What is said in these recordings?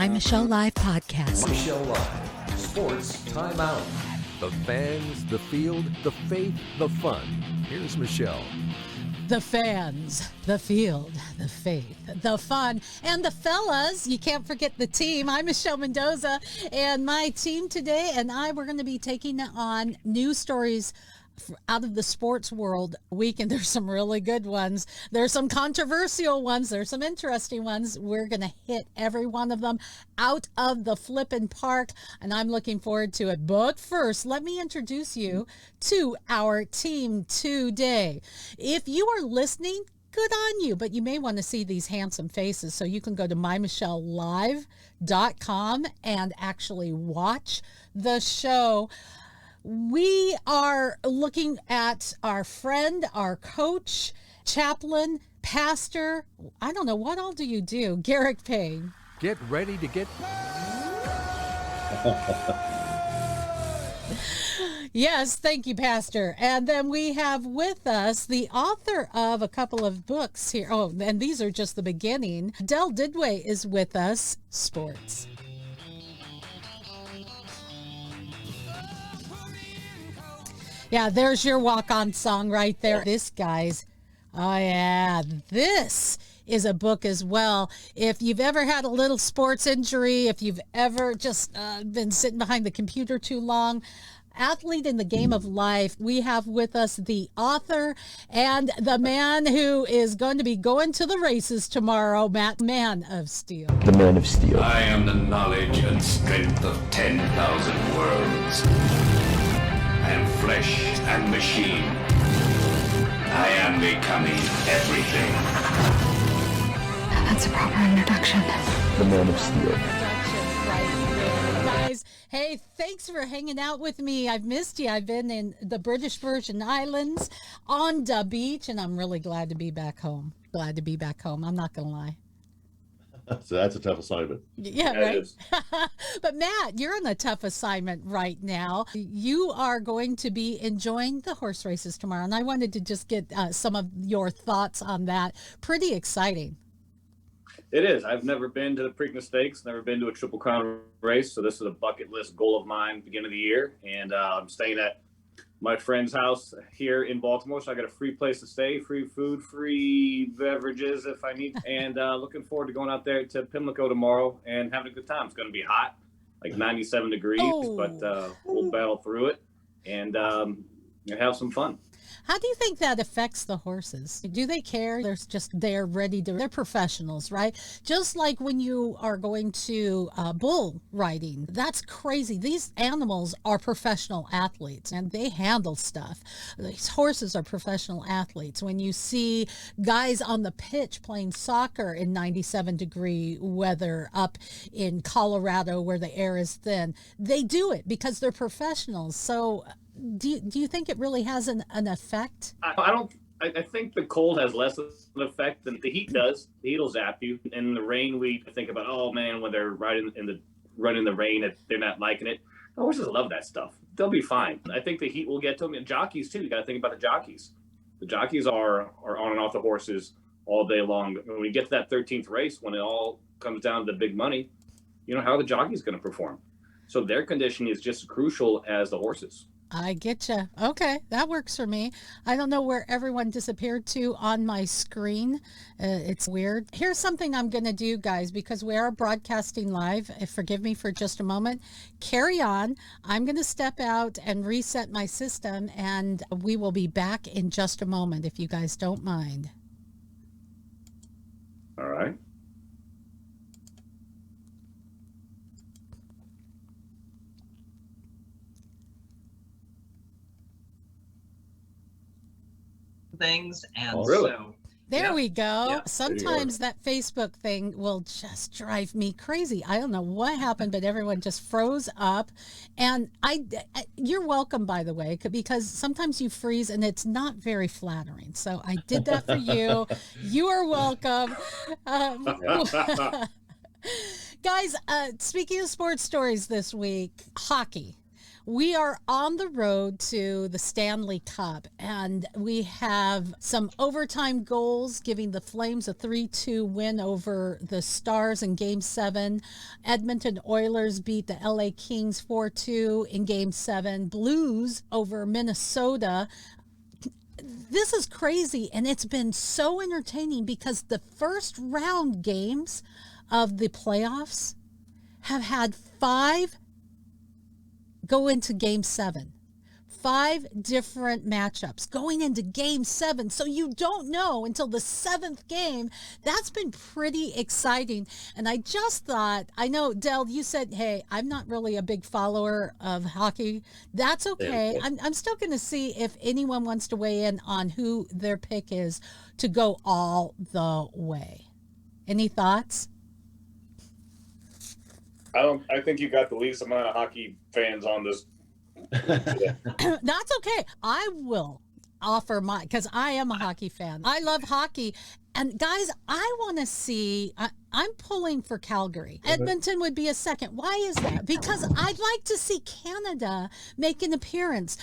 My Michelle Live podcast. Michelle Live, Sports Timeout. The fans, the field, the faith, the fun. Here's Michelle. The fans, the field, the faith, the fun, and the fellas. You can't forget the team. I'm Michelle Mendoza, and my team today and we're going to be taking on news stories out of the sports world week, and there's some really good ones. There's some controversial ones. There's some interesting ones. We're going to hit every one of them out of the flippin' park, and I'm looking forward to it. But first, let me introduce you to our team today. If you are listening, good on you, but you may want to see these handsome faces, so you can go to mymichellelive.com and actually watch the show. We are looking at our friend, our coach, chaplain, pastor. I don't know, what all do you do? Garrick Pang. Get ready to get... Yes, thank you, Pastor. And then we have with us the author of a couple of books here. Oh, and these are just the beginning. Duduit is with us, sports. Yeah, there's your walk-on song right there. This guy's, oh yeah, this is a book as well. If you've ever had a little sports injury, if you've ever just been sitting behind the computer too long, athlete in the game of life, we have with us the author and the man who is going to be going to the races tomorrow, Man of Steel. The Man of Steel. I am the knowledge and strength of 10,000 worlds. I am flesh and machine. I am becoming everything. That's a proper introduction. The Man of Steel. Guys, hey, thanks for hanging out with me. I've missed you. I've been in the British Virgin Islands on the beach, and I'm really glad to be back home. Glad to be back home. I'm not going to lie. So that's a tough assignment. Yeah, right. But Matt, you're on a tough assignment right now. You are going to be enjoying the horse races tomorrow, and I wanted to just get some of your thoughts on that. Pretty exciting. It is. I've never been to the Preakness Stakes, never been to a Triple Crown race, so this is a bucket list goal of mine beginning of the year, and I'm staying at my friend's house here in Baltimore, so I got a free place to stay, free food, free beverages if I need, and looking forward to going out there to Pimlico tomorrow and having a good time. It's going to be hot, like 97 degrees, but we'll battle through it and have some fun. How do you think that affects the horses? Do they care? They're ready to, they're professionals, right? Just like when you are going to bull riding, that's crazy. These animals are professional athletes and they handle stuff. These horses are professional athletes. When you see guys on the pitch playing soccer in 97-degree weather up in Colorado where the air is thin, they do it because they're professionals. So do you think it really has an effect? I think the cold has less of an effect than the heat does. The heat will zap you. In the rain, we think about, oh man, when they're running in the rain, if they're not liking it. The horses love that stuff. They'll be fine. I think the heat will get to them. And jockeys too. You got to think about the jockeys. The jockeys are on and off the horses all day long. When we get to that 13th race, when it all comes down to the big money, how are the jockeys going to perform? So their conditioning is just as crucial as the horses. I get you. Okay, that works for me. I don't know where everyone disappeared to on my screen. It's weird. Here's something I'm going to do, guys, because we are broadcasting live. Forgive me for just a moment. Carry on. I'm going to step out and reset my system, and we will be back in just a moment, if you guys don't mind. All right. Things and really? so There we go. Yeah. Sometimes that Facebook thing will just drive me crazy. I don't know what happened, but everyone just froze up. And you're welcome, by the way, because sometimes you freeze and it's not very flattering. So I did that for you. You are welcome. Guys, speaking of sports stories this week, hockey. We are on the road to the Stanley Cup, and we have some overtime goals giving the Flames a 3-2 win over the Stars in Game 7. Edmonton Oilers beat the LA Kings 4-2 in Game 7. Blues over Minnesota. This is crazy, and it's been so entertaining because the first round games of the playoffs have had 5 go into Game 7. 5 different matchups going into Game 7. So you don't know until the 7th game. That's been pretty exciting. And I just thought, I know, Del, you said, hey, I'm not really a big follower of hockey. That's okay. I'm still going to see if anyone wants to weigh in on who their pick is to go all the way. Any thoughts? I think you got the least amount of hockey fans on this. That's okay. I will offer my, because I am a hockey fan. I love hockey. And guys, I want to see, I'm pulling for Calgary. Edmonton would be a second. Why is that? Because I'd like to see Canada make an appearance.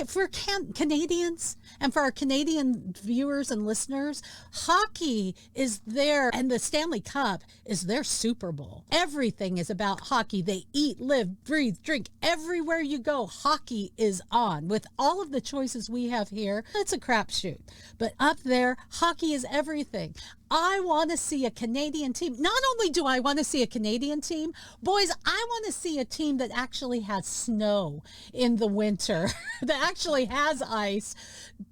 For Canadians and for our Canadian viewers and listeners, hockey is their, and the Stanley Cup is their Super Bowl. Everything is about hockey. They eat, live, breathe, drink. Everywhere you go, hockey is on. With all of the choices we have here, it's a crapshoot. But up there, hockey is everything. I want to see a Canadian team. Not only do I want to see a Canadian team, boys, I want to see a team that actually has snow in the winter, that actually has ice.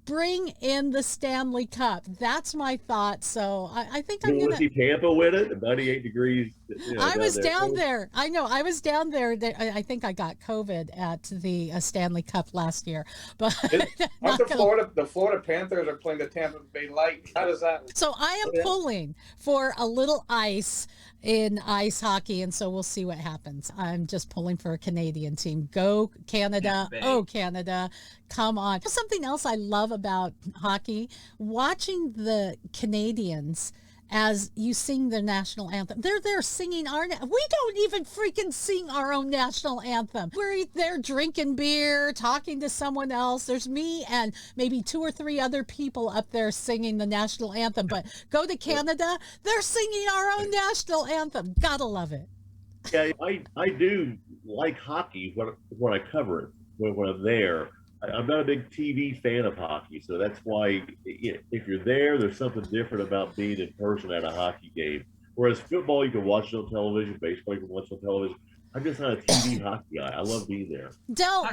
Bring in the Stanley Cup. That's my thought. So I think I'm going to see Tampa win it at 98 degrees. I was down there. I know. I was down there. I think I got COVID at the Stanley Cup last year. But the Florida Panthers are playing the Tampa Bay Lightning. How does that? So I am pulling for a little ice in ice hockey, and so we'll see what happens. I'm just pulling for a Canadian team. Go Canada. Oh, Canada. Come on. Something else I love about hockey, watching the Canadians as you sing their national anthem. They're there singing we don't even freaking sing our own national anthem. We're there drinking beer, talking to someone else. There's me and maybe 2 or 3 other people up there singing the national anthem. But go to Canada, they're singing our own national anthem. Gotta love it. Yeah, I do like hockey when I cover it, when I'm there. I'm not a big TV fan of hockey, so that's why if you're there, there's something different about being in person at a hockey game. Whereas football, you can watch it on television, baseball, you can watch it on television. I'm just not a TV hockey guy. I love being there. Del,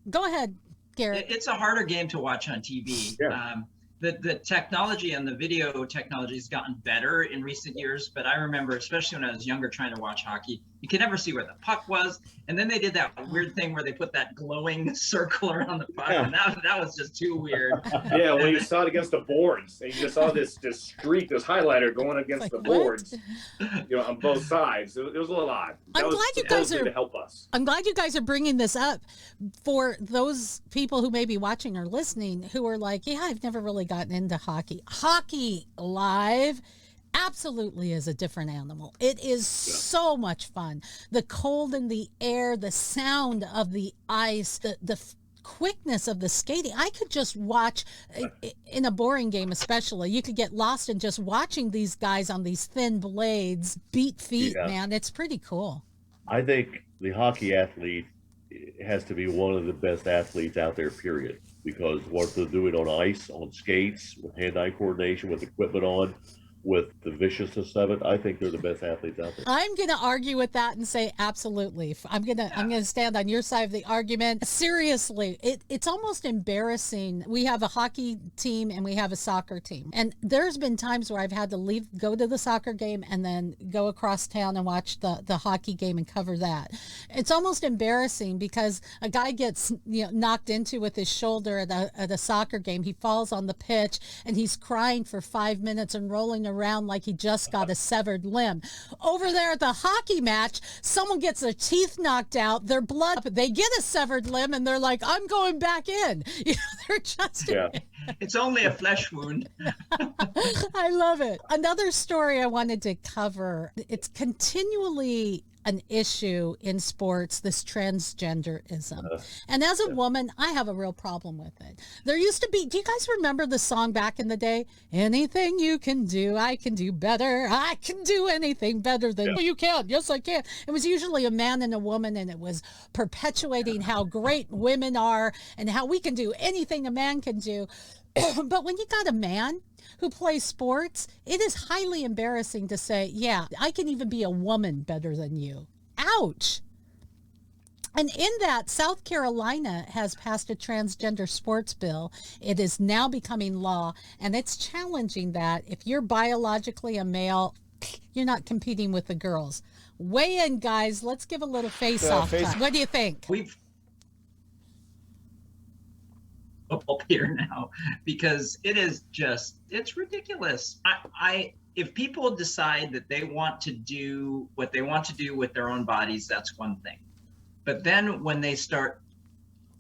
go ahead, Garrett. It's a harder game to watch on TV. Yeah. The technology and the video technology has gotten better in recent years, but I remember, especially when I was younger, trying to watch hockey, you could never see where the puck was. And then they did that weird thing where they put that glowing circle around the puck, and that was just too weird. Yeah, when you saw it against the boards, and you just saw this streak, this highlighter going against the boards, on both sides. It was a little odd. I'm glad you guys are to help us. I'm glad you guys are bringing this up for those people who may be watching or listening who are like, yeah, I've never really gotten into hockey. Hockey live absolutely is a different animal. It is so much fun. The cold in the air, the sound of the ice, the quickness of the skating. I could just watch in a boring game, especially. You could get lost in just watching these guys on these thin blades beat feet, man. It's pretty cool. I think the hockey athlete has to be one of the best athletes out there, period. Because what they're doing on ice, on skates, with hand-eye coordination, with equipment on, with the viciousness of it, I think they're the best athletes out there. I'm going to argue with that and say absolutely. I'm going to stand on your side of the argument. Seriously, it's almost embarrassing. We have a hockey team and we have a soccer team. And there's been times where I've had to go to the soccer game and then go across town and watch the hockey game and cover that. It's almost embarrassing because a guy gets knocked into with his shoulder at a soccer game. He falls on the pitch and he's crying for 5 minutes and rolling around like he just got a severed limb. Over there at the hockey match, someone gets their teeth knocked out, their blood, they get a severed limb, and they're like, I'm going back in. They're just... Yeah. It's only a flesh wound. I love it. Another story I wanted to cover, it's continually an issue in sports, this transgenderism. And as a woman, I have a real problem with it. There used to be, do you guys remember the song back in the day? Anything you can do, I can do better. I can do anything better than you can. Yes, I can. It was usually a man and a woman, and it was perpetuating how great women are and how we can do anything a man can do. But when you got a man who plays sports, it is highly embarrassing to say, yeah, I can even be a woman better than you. Ouch. And in that, South Carolina has passed a transgender sports bill. It is now becoming law, and it's challenging that if you're biologically a male, you're not competing with the girls. Weigh in, guys. Let's give a little face-off time. What do you think? We've up here now, because it's ridiculous. If people decide that they want to do what they want to do with their own bodies, that's one thing. But then when they start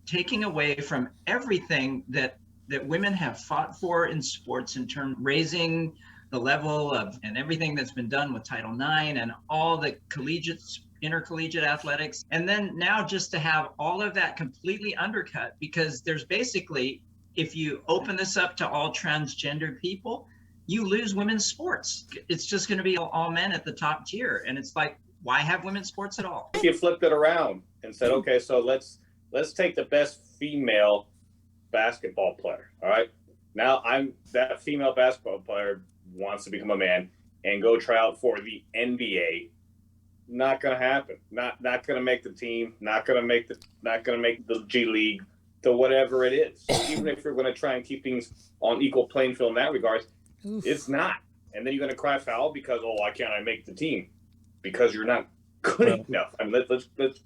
taking away from everything that women have fought for in sports, in terms of raising the level of, and everything that's been done with Title IX and all the intercollegiate athletics, and then now just to have all of that completely undercut, because there's basically, if you open this up to all transgender people, you lose women's sports. It's just going to be all men at the top tier, and it's like, why have women's sports at all? If you flipped it around and said, okay, so let's take the best female basketball player. All right, now that female basketball player wants to become a man and go try out for the NBA. Not gonna happen. Not gonna make the team. Not gonna make the G League, the whatever it is. So even if you're gonna try and keep things on equal playing field in that regard, it's not. And then you're gonna cry foul because, oh, why can't I make the team? Because you're not good enough. I mean, let's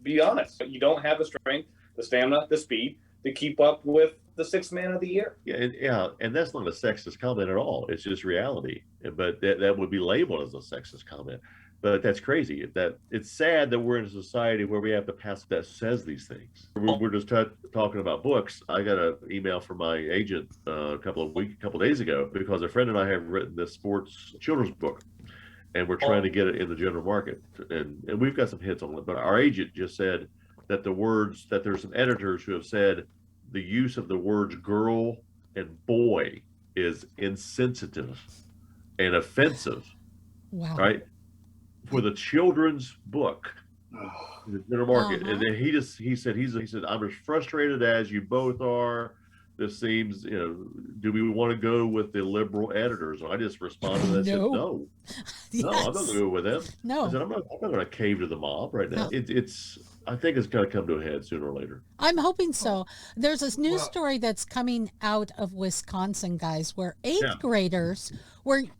be honest. You don't have the strength, the stamina, the speed to keep up with the sixth man of the year. And that's not a sexist comment at all. It's just reality. But that would be labeled as a sexist comment. But that's crazy. That it's sad that we're in a society where we have to pass that says these things. We're just talking about books. I got an email from my agent a couple days ago, because a friend and I have written this sports children's book, and we're trying to get it in the general market. And we've got some hits on it. But our agent just said that there's some editors who have said the use of the words girl and boy is insensitive and offensive. Wow. Right? For the children's book in the general market. And then he said I'm as frustrated as you both are. This seems, do we want to go with the liberal editors? And I just responded and said, no. Yes. No, I'm not going to go with them. No. I said, I'm not going to cave to the mob right now. No. I think it's going to come to a head sooner or later. I'm hoping so. There's this news story that's coming out of Wisconsin, guys, where eighth graders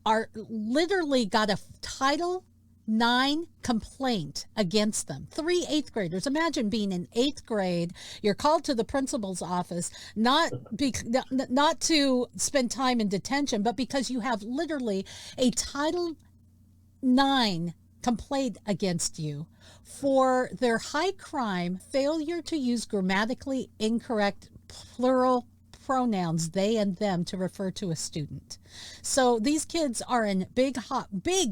are literally got a Title IX complaint against them. 3 8th graders. Imagine being in 8th grade. You're called to the principal's office, not to spend time in detention, but because you have literally a Title IX complaint against you for their high crime failure to use grammatically incorrect plural pronouns they and them to refer to a student. So these kids are in big,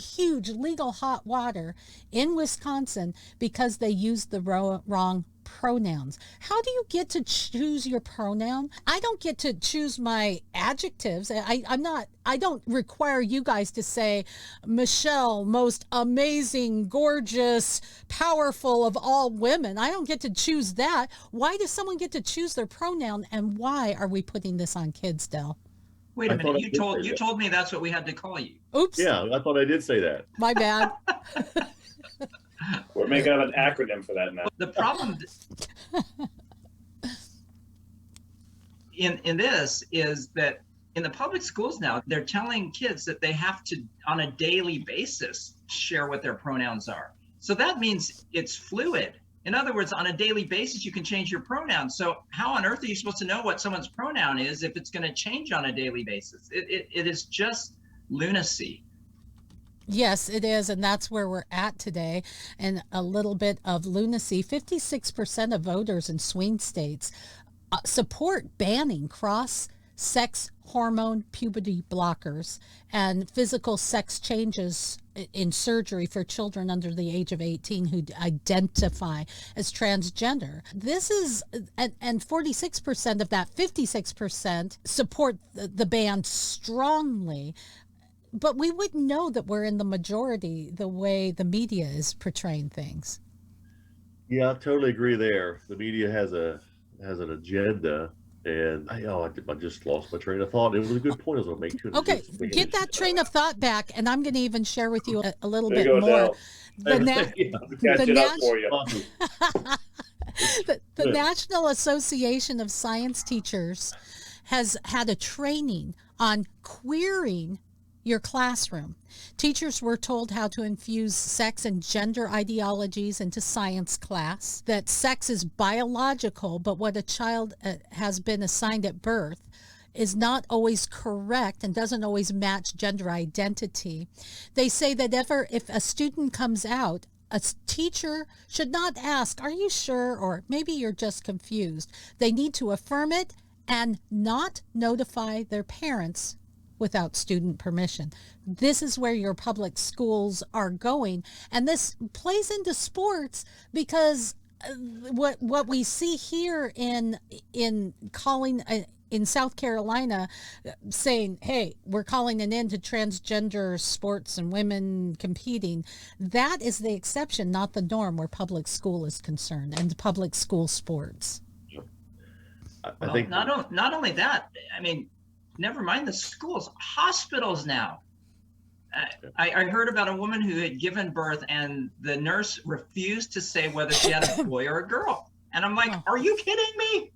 huge legal hot water in Wisconsin because they used the wrong pronouns. How do you get to choose your pronoun? I don't get to choose my adjectives. I don't require you guys to say, Michelle, most amazing, gorgeous, powerful of all women. I don't get to choose that. Why does someone get to choose their pronoun, and why are we putting this on kids, Del? Wait a minute, you told me that's what we had to call you. Oops. Yeah, I thought I did say that. My bad. We're making up an acronym for that now. The problem in this is that in the public schools now, they're telling kids that they have to, on a daily basis, share what their pronouns are. So that means it's fluid. In other words, on a daily basis, you can change your pronouns. So how on earth are you supposed to know what someone's pronoun is if it's going to change on a daily basis? It is just lunacy. Yes, it is. And that's where we're at today. And a little bit of lunacy. 56% of voters in swing states support banning cross-sex hormone puberty blockers and physical sex changes in surgery for children under the age of 18 who identify as transgender. This is, and 46% of that, 56% support the ban strongly. But we wouldn't know that we're in the majority the way the media is portraying things. Yeah, I totally agree there. The media has an agenda. And I just lost my train of thought. It was a good point I was going to make too. Okay, get that train of thought back, and I'm going to even share with you a little There bit you go, more. Del. Catch it up for you. The National Association of Science Teachers has had a training on queering your classroom. Teachers were told how to infuse sex and gender ideologies into science class, that sex is biological, but what a child has been assigned at birth is not always correct and doesn't always match gender identity. They say that if a student comes out, a teacher should not ask, "Are you sure?" or "Maybe you're just confused." They need to affirm it and not notify their parents without student permission. This is where your public schools are going, and this plays into sports because what we see here in calling in South Carolina, saying, "Hey, we're calling an end to transgender sports and women competing," that is the exception, not the norm, where public school is concerned and public school sports. I think not only that, I mean, never mind the schools, hospitals now. I heard about a woman who had given birth and the nurse refused to say whether she had a boy or a girl. And I'm like, Are you kidding me?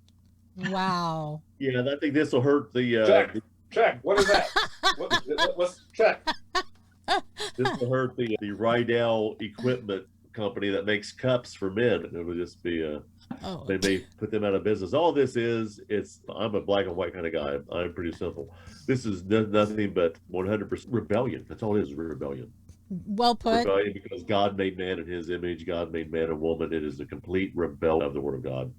Wow. Yeah, I think this will hurt the Check. What is that? What's check? This will hurt the Rydell equipment company that makes cups for men. It would just be they may put them out of business. All this I'm a black and white kind of guy. I'm pretty simple. This is nothing but 100% rebellion. That's all it is, rebellion. Well put. Rebellion, because God made man in his image. God made man and woman. It is a complete rebellion of the word of God.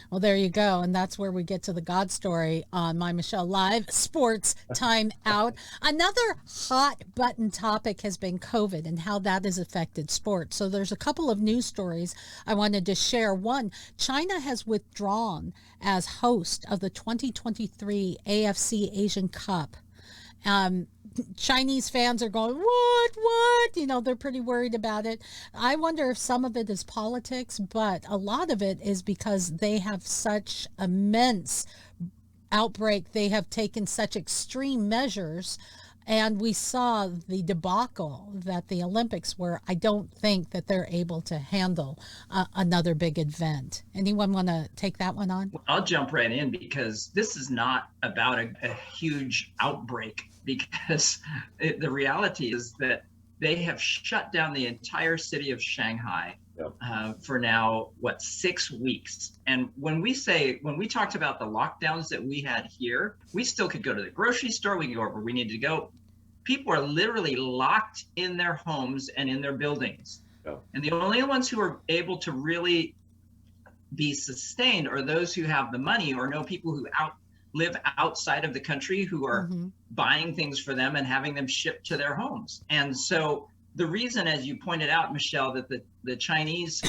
Well, there you go. And that's where we get to the God story on My Michelle Live Sports Time Out. Another hot button topic has been COVID and how that has affected sports. So there's a couple of news stories I wanted to share. One, China has withdrawn as host of the 2023 AFC Asian Cup. Chinese fans are going, what? You know, they're pretty worried about it. I wonder if some of it is politics, but a lot of it is because they have such immense outbreak. They have taken such extreme measures. And we saw the debacle that the Olympics were. I don't think that they're able to handle another big event. Anyone want to take that one on? I'll jump right in because this is not about a huge outbreak, because the reality is that they have shut down the entire city of Shanghai for now, 6 weeks. And when we talked about the lockdowns that we had here, we still could go to the grocery store, we could go wherever we needed to go. People are literally locked in their homes and in their buildings. And the only ones who are able to really be sustained are those who have the money or know people who live outside of the country who are buying things for them and having them shipped to their homes. And so the reason, as you pointed out, Michelle, that the Chinese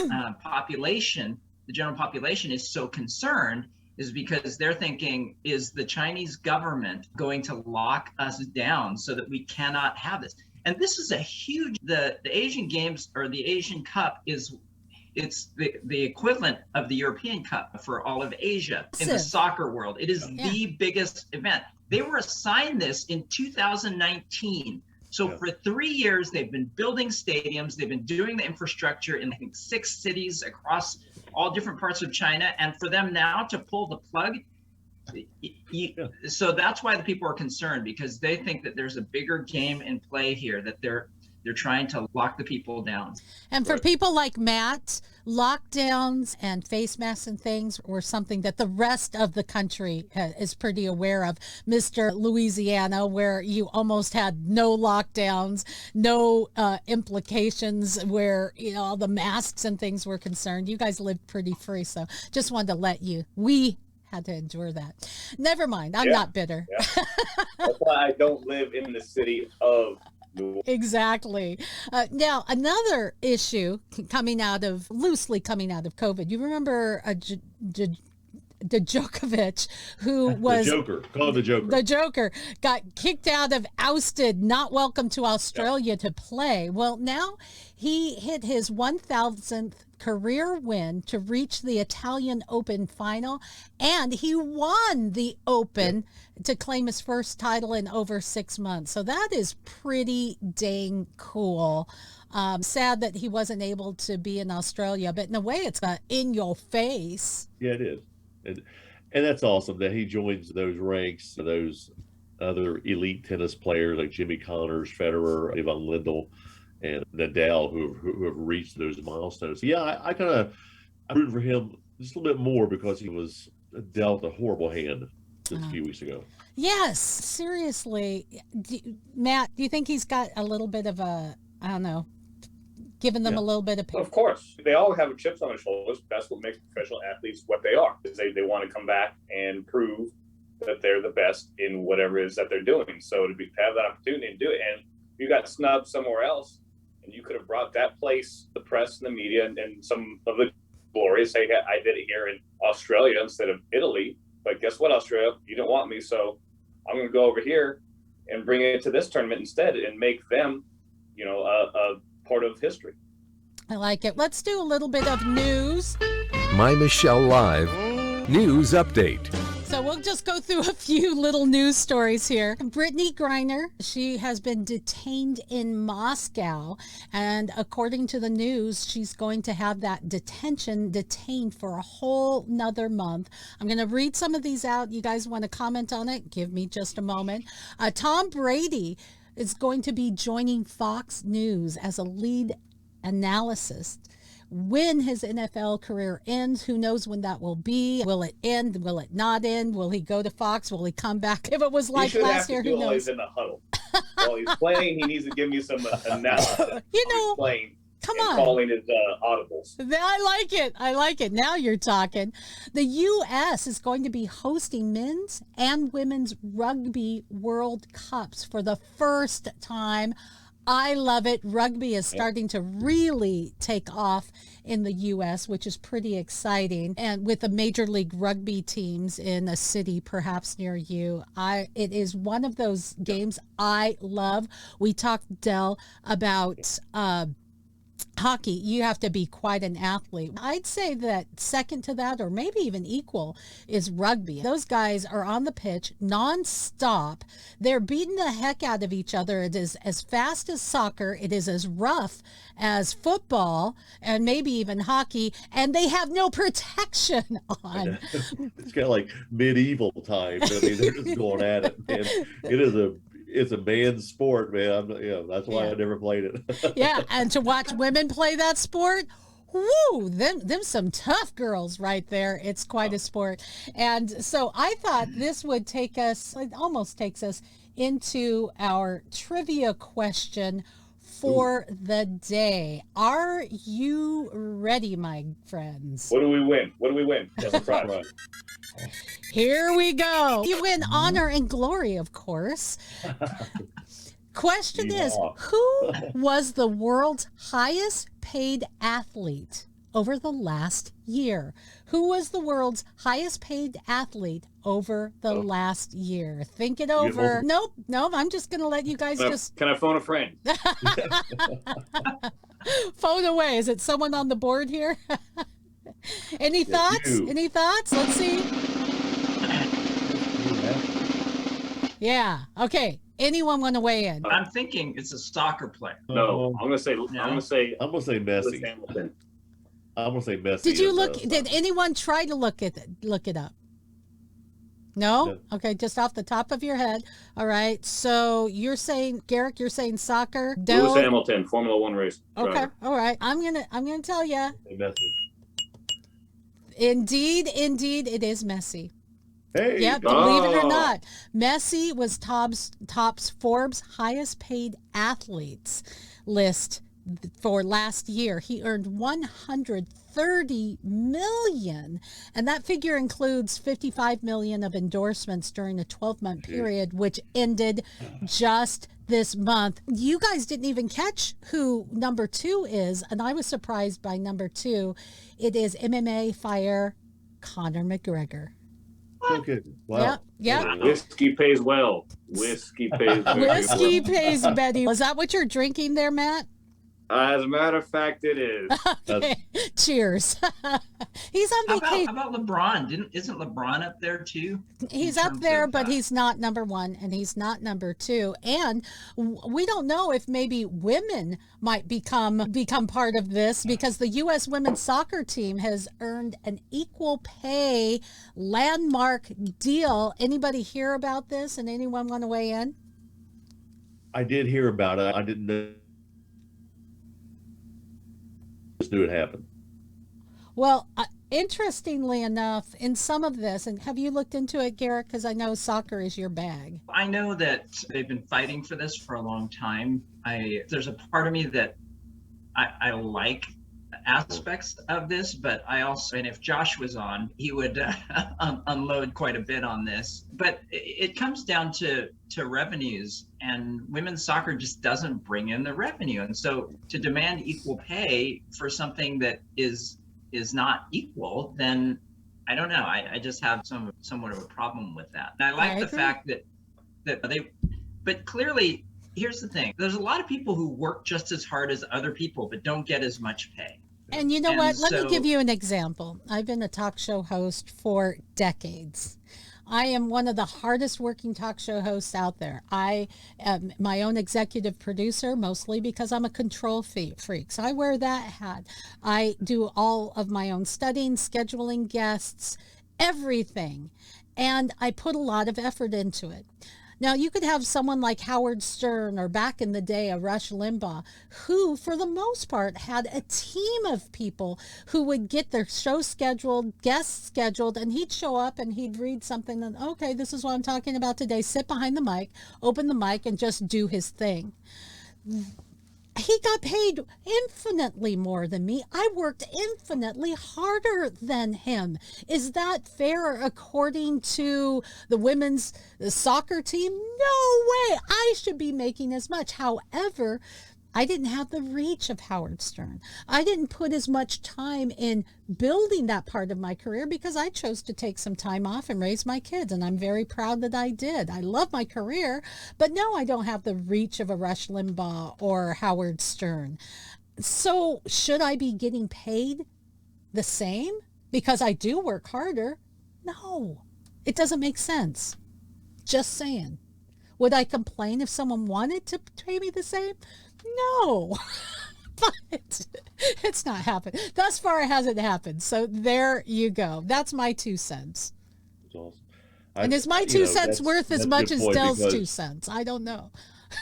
population, the general population, is so concerned is because they're thinking, is the Chinese government going to lock us down so that we cannot have this? And this is a huge, the Asian Games or the Asian Cup it's the equivalent of the European Cup for all of Asia in the soccer world. It is the biggest event. They were assigned this in 2019. So for 3 years, they've been building stadiums. They've been doing the infrastructure in, I think, 6 cities across all different parts of China. And for them now to pull the plug, so that's why the people are concerned, because they think that there's a bigger game in play here, that they're trying to lock the people down. And for people like Matt, lockdowns and face masks and things were something that the rest of the country is pretty aware of. Mr. Louisiana, where you almost had no lockdowns, no implications where, you know, all the masks and things were concerned. You guys lived pretty free. So just wanted to let we had to endure that. Never mind. I'm not bitter. That's why I don't live in the city of Exactly. Now, another issue loosely coming out of COVID. You remember Djokovic, who was the Joker. Call him the Joker. The Joker got kicked out of, ousted, not welcome to Australia to play. Well, now he hit his 1,000th career win to reach the Italian Open final, and he won the Open to claim his first title in over 6 months. So that is pretty dang cool. Sad that he wasn't able to be in Australia, but in a way it's in your face. Yeah, it is. And that's awesome that he joins those ranks, those other elite tennis players like Jimmy Connors, Federer, Ivan Lendl, and Nadal who have reached those milestones. So yeah, I rooted for him just a little bit more because he was dealt a horrible hand just a few weeks ago. Yes, seriously. Matt, do you think he's got a little bit of giving them a little bit of Of course. They all have chips on their shoulders. That's what makes professional athletes what they are. Is they want to come back and prove that they're the best in whatever it is that they're doing. So to have that opportunity to do it, and you got snubbed somewhere else, and you could have brought that place, the press and the media, and some of the glory, say, hey, I did it here in Australia instead of Italy. But guess what, Australia? You didn't want me, so I'm going to go over here and bring it to this tournament instead and make them, a part of history. I like it. Let's do a little bit of news. My Michelle Live News Update. So we'll just go through a few little news stories here. Brittany Griner, she has been detained in Moscow. And according to the news, she's going to have that detained for a whole nother month. I'm going to read some of these out. You guys want to comment on it? Give me just a moment. Tom Brady is going to be joining Fox News as a lead analyst when his NFL career ends. Who knows when that will be? Will it end? Will it not end? Will he go to Fox? Will he come back? If it was like last year, who knows? While he's in the huddle. While he's playing, he needs to give me some analysis. Playing. Come on. Calling his audibles. I like it. Now you're talking. The U.S. is going to be hosting men's and women's rugby World Cups for the first time. I love it. Rugby is starting to really take off in the U.S., which is pretty exciting. And with the Major League Rugby teams in a city perhaps near you, it is one of those games I love. We talked, Del, about hockey. You have to be quite an athlete. I'd say that second to that, or maybe even equal, is rugby. Those guys are on the pitch nonstop. They're beating the heck out of each other. It is as fast as soccer. It is as rough as football and maybe even hockey, and they have no protection on. It's kind of like medieval times. I mean, they're just going at it. And it's a man's sport, man. That's why I never played it. Yeah, and to watch women play that sport, woo, them some tough girls right there. It's quite a sport. And so I thought this would almost takes us into our trivia question for the day. Are you ready, my friends? What do we win? That's right. Here we go. You win honor and glory, of course. Question is, who was the world's highest paid athlete over the last year? Who was the world's highest paid athlete over the last year? Think it over. Nope. I'm just going to let you guys Can I phone a friend? Phone away. Is it someone on the board here? Any thoughts? Any thoughts? Let's see. Yeah. Okay. Anyone want to weigh in? I'm thinking it's a soccer player. No, I'm gonna say Messi. I'm gonna say Messi. Did you look? Did anyone try to look it up? No? Okay, just off the top of your head. All right. So you're saying, Garrick, you're saying soccer. Lewis Hamilton, Formula One race. Okay. Driver. All right. I'm gonna tell you. Messi. Indeed, it is Messi. Hey. Yeah, believe it or not, Messi was top's Forbes highest paid athletes list for last year. He earned $130 million, and that figure includes $55 million of endorsements during a 12-month period, which ended just this month. You guys didn't even catch who number 2 is, and I was surprised by number 2. It is MMA fighter Conor McGregor. Okay. Wow. Yep. Whiskey pays well. Whiskey pays very Whiskey well. pays Betty. Is that what you're drinking there, Matt? As a matter of fact, it is. Okay. Cheers. He's on How vacation. about LeBron? Isn't LeBron up there too? He's in up terms there, of, but he's not number 1 and he's not number 2. And we don't know if maybe women might become part of this, because the U.S. women's soccer team has earned an equal pay landmark deal. Anybody hear about this, and anyone want to weigh in? I did hear about it. I didn't know. Just knew it happened. Well, interestingly enough, in some of this, and have you looked into it, Garrick? Because I know soccer is your bag. I know that they've been fighting for this for a long time. There's a part of me that I like aspects of this, but I also, and if Josh was on, he would unload quite a bit on this. But it comes down to revenues, and women's soccer just doesn't bring in the revenue. And so to demand equal pay for something that is not equal, then I don't know. I just have somewhat of a problem with that. And I like the fact that they, but clearly, here's the thing. There's a lot of people who work just as hard as other people, but don't get as much pay. And you know what? Let me give you an example. I've been a talk show host for decades. I am one of the hardest working talk show hosts out there. I am my own executive producer, mostly because I'm a control freak. So I wear that hat. I do all of my own studying, scheduling guests, everything. And I put a lot of effort into it. Now, you could have someone like Howard Stern, or back in the day, a Rush Limbaugh, who, for the most part, had a team of people who would get their show scheduled, guests scheduled, and he'd show up and he'd read something and, okay, this is what I'm talking about today. Sit behind the mic, open the mic, and just do his thing. He got paid infinitely more than me. I worked infinitely harder than him. Is that fair according to the women's soccer team? No way. I should be making as much. However, I didn't have the reach of Howard Stern. I didn't put as much time in building that part of my career because I chose to take some time off and raise my kids, and I'm very proud that I did. I love my career, but no, I don't have the reach of a Rush Limbaugh or Howard Stern. So should I be getting paid the same because I do work harder? No, it doesn't make sense. Just saying. Would I complain if someone wanted to pay me the same? No, but it's not happened. Thus far, it hasn't happened. So there you go. That's my 2 cents. That's awesome. And is my 2 cents worth as much as Dell's 2 cents? I don't know.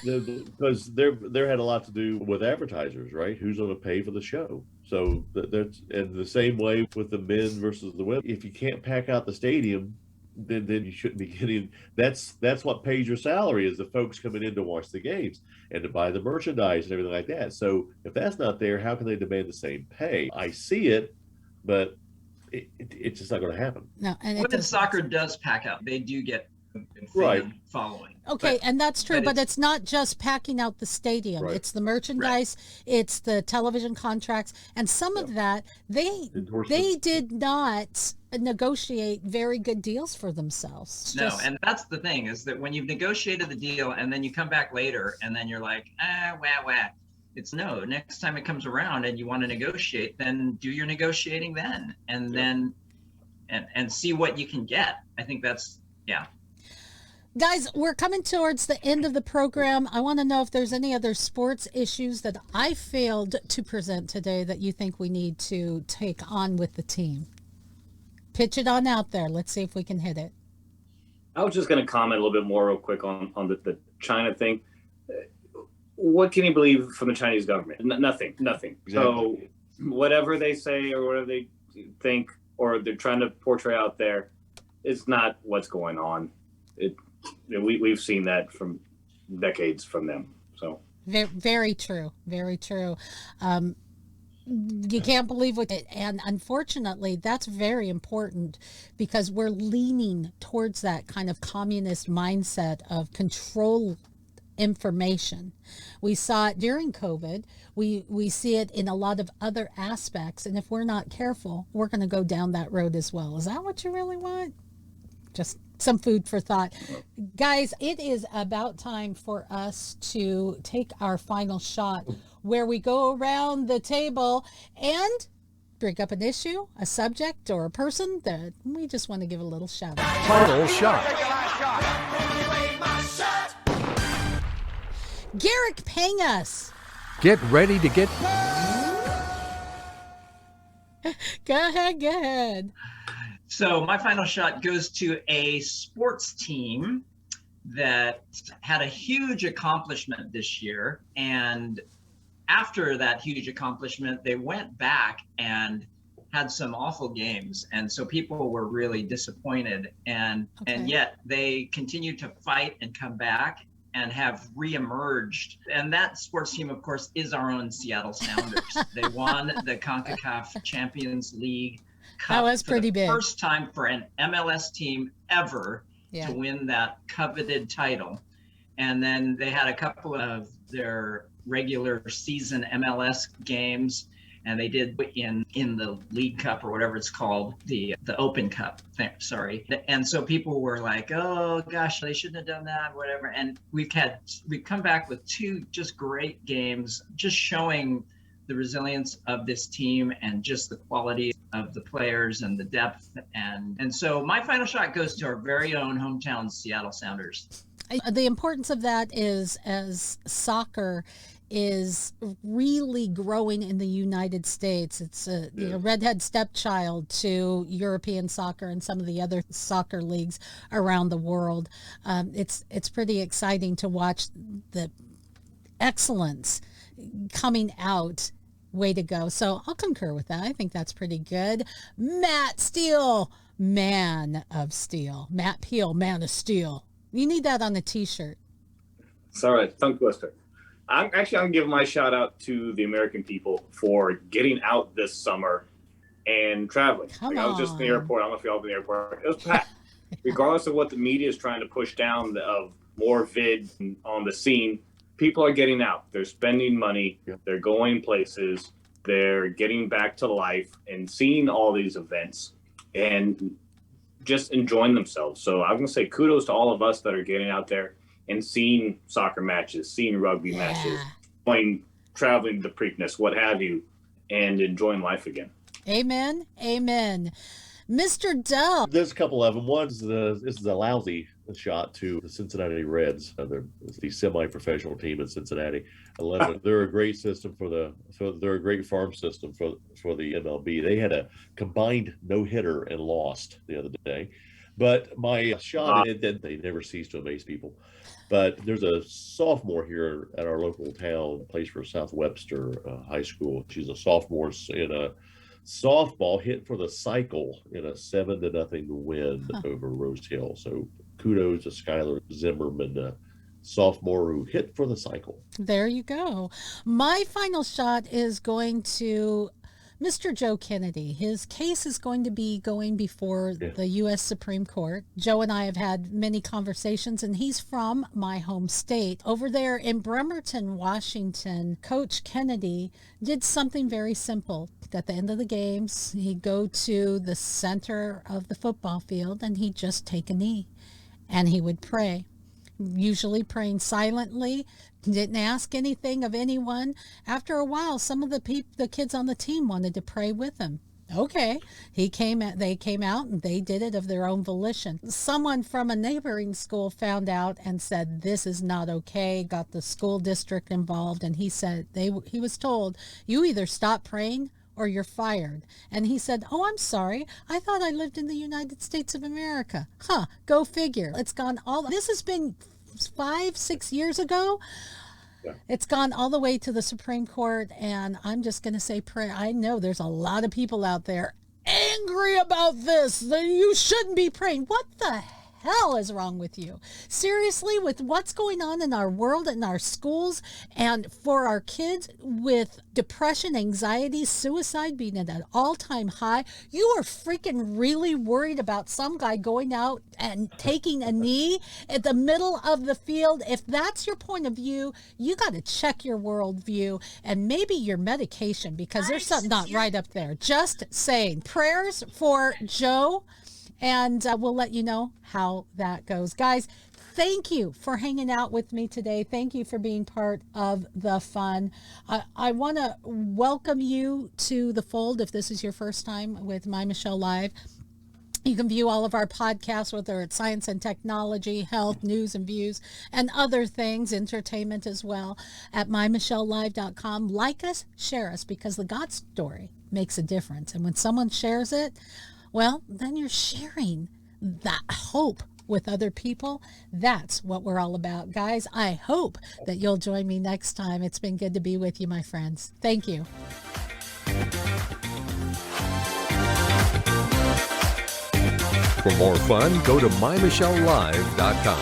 Because there had a lot to do with advertisers, right? Who's going to pay for the show? So that's, and the same way with the men versus the women. If you can't pack out the stadium, then you shouldn't be getting. That's what pays your salary, is the folks coming in to watch the games and to buy the merchandise and everything like that. So if that's not there, how can they demand the same pay? I see it, but it's just not going to happen. No, and women's soccer does pack out. They do get right following. Okay, and that's true, but it's not just packing out the stadium. Right. It's the merchandise, it's the television contracts, and some of that they did not negotiate very good deals for themselves. No, and that's the thing, is that when you've negotiated the deal and then you come back later and then you're like, wah. It's no, next time it comes around and you want to negotiate, then do your negotiating then, and then and see what you can get. I think that's, yeah. Guys, we're coming towards the end of the program. I want to know if there's any other sports issues that I failed to present today that you think we need to take on with the team. Pitch it on out there. Let's see if we can hit it. I was just going to comment a little bit more real quick on the China thing. What can you believe from the Chinese government? Nothing. Exactly. So whatever they say or whatever they think or they're trying to portray out there, it's not what's going on. We've seen that from decades from them. So very true. Very true. You can't believe what it, and unfortunately that's very important because we're leaning towards that kind of communist mindset of control information. We saw it during COVID. We see it in a lot of other aspects. And if we're not careful, we're going to go down that road as well. Is that what you really want? Just some food for thought. Guys, it is about time for us to take our final shot where we go around the table and bring up an issue, a subject, or a person that we just want to give a little shout out. Final shot. Garrick Pang us. Get ready to get... Go ahead. So my final shot goes to a sports team that had a huge accomplishment this year. And after that huge accomplishment, they went back and had some awful games. And so people were really disappointed. And yet they continued to fight and come back and have reemerged. And that sports team, of course, is our own Seattle Sounders. They won the CONCACAF Champions League Cup. That was pretty big. First time for an MLS team ever to win that coveted title. And then they had a couple of their regular season MLS games, and they did in the League Cup or whatever it's called, the Open Cup. Sorry. And so people were like, "Oh gosh, they shouldn't have done that," whatever. And we've come back with two just great games, just showing the resilience of this team and just the quality of the players and the depth. And so my final shot goes to our very own hometown Seattle Sounders. The importance of that is, as soccer is really growing in the United States. It's a redhead stepchild to European soccer and some of the other soccer leagues around the world. It's pretty exciting to watch the excellence coming out. Way to go. So I'll concur with that. I think that's pretty good. Matt Steele, man of steel. Matt Peel, man of steel. You need that on a t-shirt. Sorry, tongue twister. I'm going to give my shout out to the American people for getting out this summer and traveling. I was just in the airport. I don't know if y'all been in the airport. It was packed. Regardless of what the media is trying to push down of more vid on the scene, people are getting out. They're spending money. They're going places. They're getting back to life and seeing all these events and just enjoying themselves. So I'm going to say kudos to all of us that are getting out there and seeing soccer matches, seeing rugby matches, traveling to the Preakness, what have you, and enjoying life again. Amen. Mr. Dell. There's a couple of them. This is a lousy shot to the Cincinnati Reds. They're the semi-professional team in Cincinnati. They're a great system they're a great farm system for the MLB. They had a combined no-hitter and lost the other day. But my shot, they never cease to amaze people. But there's a sophomore here at our local town, plays for South Webster High School. She's a sophomore in a softball hit for the cycle in a 7-0 win over Rose Hill. So kudos to Skylar Zimmerman, sophomore who hit for the cycle. There you go. My final shot is going to Mr. Joe Kennedy. His case is going to be going before the U.S. Supreme Court. Joe and I have had many conversations, and he's from my home state. Over there in Bremerton, Washington, Coach Kennedy did something very simple. At the end of the games, he'd go to the center of the football field, and he'd just take a knee, and he would pray, usually praying silently. Didn't ask anything of anyone. After a while, some of the kids on the team wanted to pray with him. Okay, they came out and they did it of their own volition. Someone from a neighboring school found out and said this is not okay. Got the school district involved, and he said he was told, you either stop praying or you're fired. And he said, oh, I'm sorry. I thought I lived in the United States of America. Go figure. It's gone this has been 5-6 years ago. It's gone all the way to the Supreme Court, and I'm just going to say prayer. I know there's a lot of people out there angry about this, that you shouldn't be praying. What the hell is wrong with you? Seriously, with what's going on in our world and our schools, and for our kids with depression, anxiety, suicide being at an all-time high, you are freaking really worried about some guy going out and taking a knee at the middle of the field. If that's your point of view, you got to check your worldview and maybe your medication, because there's something not right up there. Just saying. Prayers for Joe, and we'll let you know how that goes. Guys, thank you for hanging out with me today. Thank you for being part of the fun. I want to welcome you to the fold if this is your first time with My Michelle Live. You can view all of our podcasts, whether it's science and technology, health, news and views, and other things, entertainment as well, at mymichellelive.com. Like us, share us, because the God story makes a difference. And when someone shares it, well, then you're sharing that hope with other people. That's what we're all about, guys. I hope that you'll join me next time. It's been good to be with you, my friends. Thank you. For more fun, go to mymichellelive.com.